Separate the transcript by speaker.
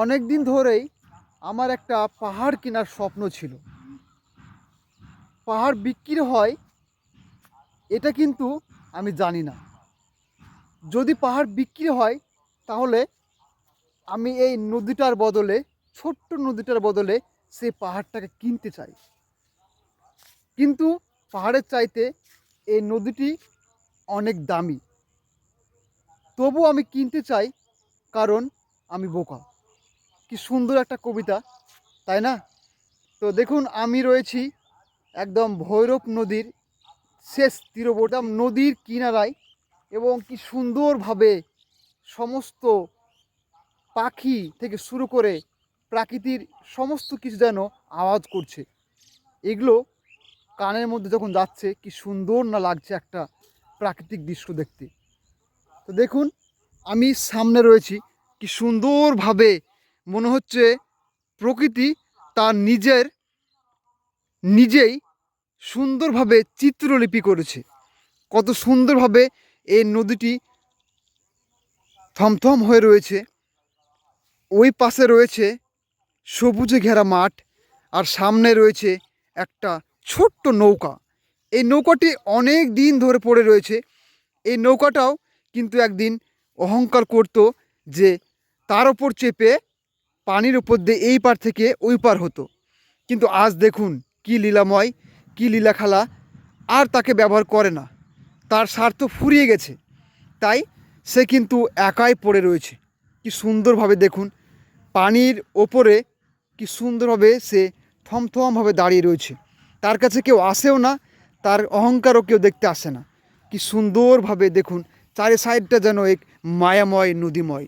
Speaker 1: অনেক দিন ধরেই আমার একটা পাহাড় কেনার স্বপ্ন ছিল। পাহাড় বিক্রি হয় এটা কিন্তু আমি জানি না। যদি পাহাড় বিক্রি হয় তাহলে আমি এই নদীটার বদলে, ছোট্ট নদীটার বদলে সেই পাহাড়টাকে কিনতে চাই। কিন্তু পাহাড়ের চাইতে এই নদীটি অনেক দামি। তবু আমি কিনতে চাই, কারণ আমি বোকা। কি সুন্দর একটা কবিতা, তাই না? তো দেখুন, আমি রয়েছি একদম ভৈরব নদীর শেষ তীরবর্তী নদীর কিনারায়, এবং কি সুন্দরভাবে সমস্ত পাখি থেকে শুরু করে প্রাকৃতির সমস্ত কিছু যেন আওয়াজ করছে। এগুলো কানের মধ্যে যখন যাচ্ছে, কি সুন্দর না লাগছে একটা প্রাকৃতিক দৃশ্য দেখতে। তো দেখুন, আমি সামনে রয়েছি, কি সুন্দরভাবে মনে হচ্ছে প্রকৃতি তার নিজেই সুন্দরভাবে চিত্রলিপি করেছে। কত সুন্দরভাবে এই নদীটি থমথম হয়ে রয়েছে। ওই পাশে রয়েছে সবুজে ঘেরা মাঠ, আর সামনে রয়েছে একটা ছোট্ট নৌকা। এই নৌকাটি অনেক দিন ধরে পড়ে রয়েছে। এই নৌকাটাও কিন্তু একদিন অহংকার করত যে তার ওপর চেপে পানির ওপর দিয়ে এই পার থেকে ওই পার হতো। কিন্তু আজ দেখুন কি লীলাময়, কি লীলাখেলা। আর তাকে ব্যবহার করে না, তার স্বার্থ ফুরিয়ে গেছে। তাই সে কিন্তু একাই পড়ে রয়েছে। কি সুন্দরভাবে দেখুন, পানির ওপরে কি সুন্দরভাবে সে থমথমভাবে দাঁড়িয়ে রয়েছে। তার কাছে কেউ আসেও না, তার অহংকারও কেউ দেখতে আসে না। কি সুন্দরভাবে দেখুন, চারি সাইডটা যেন এক মায়াময় নদীময়।